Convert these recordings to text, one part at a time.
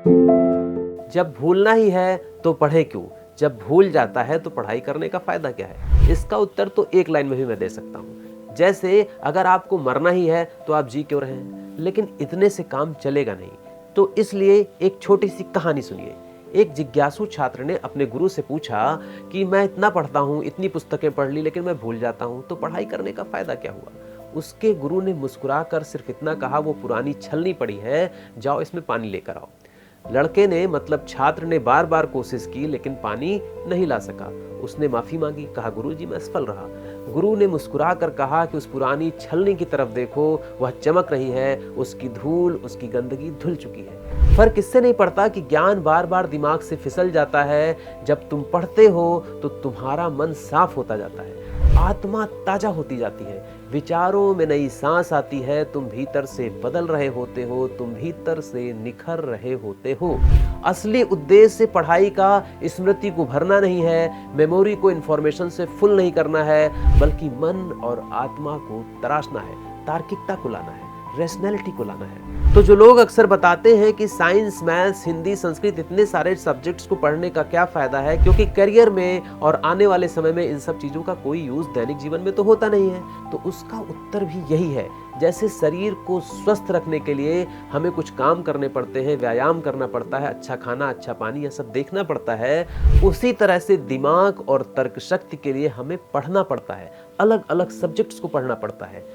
जब भूलना ही है तो पढ़े क्यों, जब भूल जाता है तो पढ़ाई करने का फायदा क्या है? इसका उत्तर तो एक लाइन में भी मैं दे सकता हूँ। जैसे अगर आपको मरना ही है तो आप जी क्यों रहे हैं, लेकिन इतने से काम चलेगा नहीं। तो इसलिए एक छोटी सी कहानी सुनिए। एक जिज्ञासु छात्र ने अपने गुरु से पूछा कि मैं इतना पढ़ता हूँ, इतनी पुस्तकें पढ़ ली, लेकिन मैं भूल जाता हूँ, तो पढ़ाई करने का फायदा क्या हुआ? उसके गुरु ने मुस्कुराकर सिर्फ इतना कहा, वो पुरानी छलनी पड़ी है, जाओ इसमें पानी लेकर आओ। लड़के ने मतलब छात्र ने बार बार कोशिश की लेकिन पानी नहीं ला सका। उसने माफी मांगी, कहा गुरुजी मैं असफल रहा। गुरु ने मुस्कुरा कर कहा कि उस पुरानी छलनी की तरफ देखो, वह चमक रही है, उसकी धूल, उसकी गंदगी धुल चुकी है। फर्क इससे नहीं पड़ता कि ज्ञान बार बार दिमाग से फिसल जाता है। जब तुम पढ़ते हो तो तुम्हारा मन साफ होता जाता है, आत्मा ताजा होती जाती है, विचारों में नई सांस आती है, तुम भीतर से बदल रहे होते हो, तुम भीतर से निखर रहे होते हो। असली उद्देश्य पढ़ाई का स्मृति को भरना नहीं है, मेमोरी को इंफॉर्मेशन से फुल नहीं करना है, बल्कि मन और आत्मा को तराशना है, तार्किकता को लाना है, रैशनैलिटी को लाना है। तो जो लोग अक्सर बताते हैं कि साइंस, मैथ्स, हिंदी, संस्कृत इतने सारे सब्जेक्ट्स को पढ़ने का क्या फायदा है, क्योंकि करियर में और आने वाले समय में इन सब चीजों का कोई यूज दैनिक जीवन में तो होता नहीं है, तो उसका उत्तर भी यही है। जैसे शरीर को स्वस्थ रखने के लिए हमें कुछ काम करने पड़ते हैं, व्यायाम करना पड़ता है, अच्छा खाना, अच्छा पानी, यह सब देखना पड़ता है, उसी तरह से दिमाग और तर्क शक्ति के लिए हमें पढ़ना पड़ता है, अलग अलग सब्जेक्ट्स को पढ़ना पड़ता है।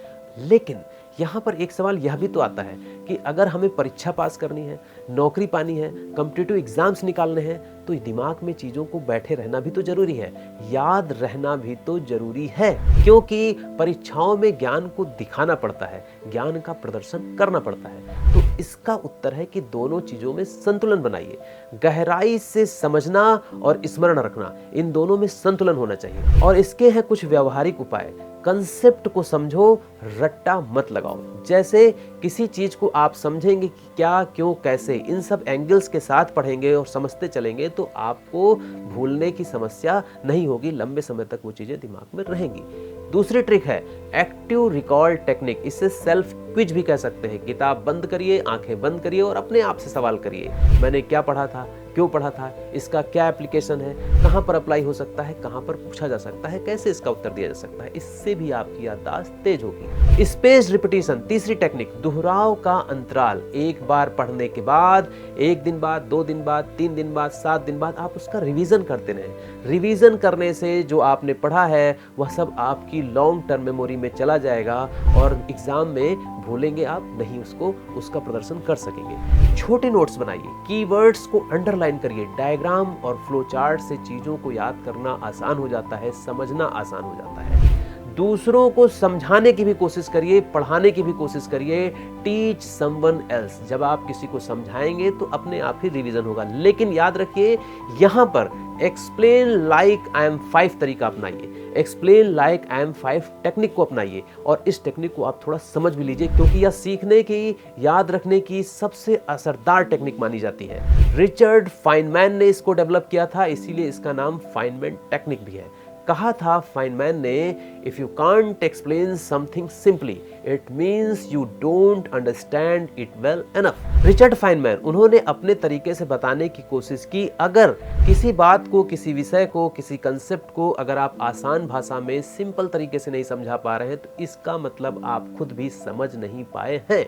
लेकिन यहाँ पर एक सवाल यह भी तो आता है कि अगर हमें परीक्षा पास करनी है, नौकरी पानी है, कॉम्पिटिटिव एग्जाम्स निकालने हैं, तो दिमाग में चीजों को बैठे रहना भी तो जरूरी है, याद रहना भी तो जरूरी है, क्योंकि परीक्षाओं में ज्ञान को दिखाना पड़ता है, ज्ञान का प्रदर्शन करना पड़ता है। तो इसका उत्तर है कि दोनों चीजों में संतुलन बनाइए। गहराई से समझना और स्मरण रखना, इन दोनों में संतुलन होना चाहिए। और इसके हैं कुछ व्यवहारिक उपाय। कंसेप्ट को समझो, रट्टा मत लगाओ। जैसे किसी चीज को आप समझेंगे कि क्या, क्यों, कैसे, इन सब एंगल्स के साथ पढ़ेंगे और समझते चलेंगे तो आपको भूलने की समस्या नहीं होगी, लंबे समय तक वो चीजें दिमाग में रहेंगी। दूसरी ट्रिक है एक्टिव रिकॉल टेक्निक, इसे सेल्फ क्विज भी कह सकते हैं। किताब बंद करिए, आंखें बंद करिए और अपने आप से सवाल करिए, मैंने क्या पढ़ा था, क्यों पढ़ा था, इसका क्या एप्लीकेशन है, कहां पर अप्लाई हो सकता है, कहां पर पूछा जा सकता है, कैसे इसका उत्तर दिया जा सकता है। इससे भी आपकी याददाश्त तेज होगी। स्पेस रिपीटिशन, तीसरी टेक्निक, दोहराव का अंतराल। एक बार पढ़ने के बाद 1 दिन बाद, 2 दिन बाद, 3 दिन बाद, 7 दिन बाद आप उसका रिवीजन करते रहें। रिवीजन करने से जो आपने पढ़ा है वह सब आपकी लॉन्ग टर्म मेमोरी में चला जाएगा और एग्जाम में भूलेंगे आप नहीं, उसका प्रदर्शन कर सकेंगे। छोटे नोट्स बनाइए, कीवर्ड्स को अंडरलाइन करिए। डायग्राम और फ्लो चार्ट से चीजों को याद करना आसान हो जाता है, समझना आसान हो जाता है। दूसरों को समझाने की भी कोशिश करिए, पढ़ाने की भी कोशिश करिए। टीच समवन एल्स, जब आप किसी को समझाएंगे तो अपने आप ही रिवीजन होगा। लेकिन याद रखिए यहाँ पर एक्सप्लेन लाइक आई एम 5 तरीका अपनाइए, explain like I'm 5 technique को अपनाइए और इस टेक्निक को आप थोड़ा समझ भी लीजिए, क्योंकि यह सीखने की, याद रखने की सबसे असरदार टेक्निक मानी जाती है। रिचर्ड फाइनमैन ने इसको डेवलप किया था, इसीलिए इसका नाम फाइनमैन टेक्निक भी है। कहा था फाइनमैन ने, if you can't explain something simply it means you don't understand it well enough. Richard Feynman, उन्होंने अपने तरीके से बताने की कोशिश की, अगर किसी बात को, किसी विषय को, किसी कंसेप्ट को अगर आप आसान भाषा में सिंपल तरीके से नहीं समझा पा रहे हैं तो इसका मतलब आप खुद भी समझ नहीं पाए हैं।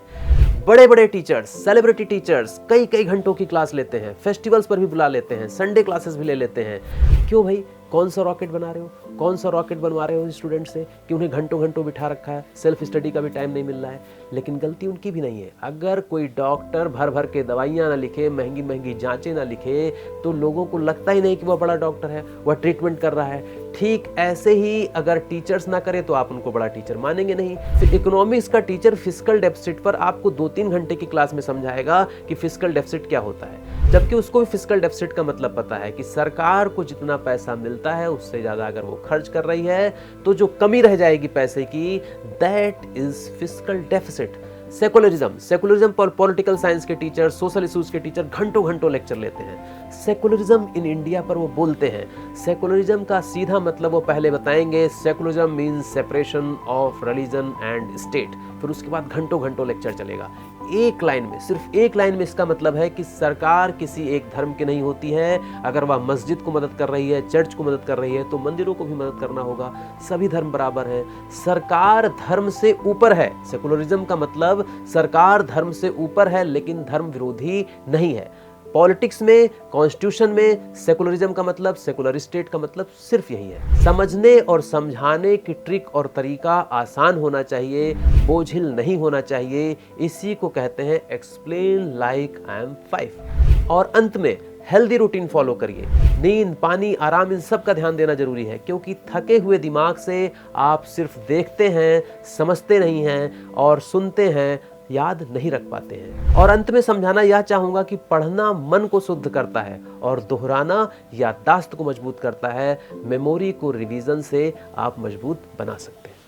बड़े बड़े टीचर्स, सेलिब्रिटी टीचर्स कई कई घंटों की क्लास लेते हैं, फेस्टिवल्स पर भी बुला लेते हैं, संडे क्लासेस भी ले लेते हैं। क्यों भाई? कौन सा रॉकेट बना रहे हो, कौन सा रॉकेट बनवा रहे हो स्टूडेंट से कि उन्हें घंटों घंटों बिठा रखा है, सेल्फ स्टडी का भी टाइम नहीं मिल रहा है। लेकिन गलती उनकी भी नहीं है। अगर कोई डॉक्टर भर भर के दवाइयाँ ना लिखे, महंगी महंगी जांचें ना लिखे, तो लोगों को लगता ही नहीं कि वह बड़ा डॉक्टर है, वह ट्रीटमेंट कर रहा है। ठीक ऐसे ही अगर टीचर्स ना करे तो आप उनको बड़ा टीचर मानेंगे नहीं। फिर इकोनॉमिक्स का टीचर फिस्कल डेफिसिट पर आपको 2-3 घंटे की क्लास में समझाएगा कि फिस्कल डेफिसिट क्या होता है, जबकि उसको भी फिस्कल डेफिसिट का मतलब पता है कि सरकार को जितना पैसा मिलता है उससे ज्यादा अगर वो खर्च कर रही है तो जो कमी रह जाएगी पैसे की, that is fiscal deficit. Secularism पर पॉलिटिकल साइंस के टीचर, सोशल इश्यूज के टीचर घंटों घंटों लेक्चर लेते हैं। सेकुलरिज्म इन इंडिया पर वो बोलते हैं। सेकुलरिज्म का सीधा मतलब वो पहले बताएंगे, secularism means separation of religion and state. फिर उसके बाद घंटों घंटों लेक्चर चलेगा। एक लाइन में, सिर्फ एक लाइन में इसका मतलब है कि सरकार किसी एक धर्म की नहीं होती है। अगर वह मस्जिद को मदद कर रही है, चर्च को मदद कर रही है, तो मंदिरों को भी मदद करना होगा। सभी धर्म बराबर हैं। सरकार धर्म से ऊपर है। सेकुलरिज्म का मतलब सरकार धर्म से ऊपर है लेकिन धर्म विरोधी नहीं है। पॉलिटिक्स में, कॉन्स्टिट्यूशन में सेकुलरिज्म का मतलब, सेकुलर स्टेट का मतलब सिर्फ यही है। समझने और समझाने की ट्रिक और तरीका आसान होना चाहिए, बोझिल नहीं होना चाहिए। इसी को कहते हैं एक्सप्लेन लाइक आई एम 5। और अंत में हेल्दी रूटीन फॉलो करिए। नींद, पानी, आराम, इन सब का ध्यान देना जरूरी है, क्योंकि थके हुए दिमाग से आप सिर्फ देखते हैं, समझते नहीं हैं और सुनते हैं, याद नहीं रख पाते हैं। और अंत में समझाना यह चाहूंगा कि पढ़ना मन को शुद्ध करता है और दोहराना याददाश्त को मजबूत करता है। मेमोरी को रिवीजन से आप मजबूत बना सकते हैं।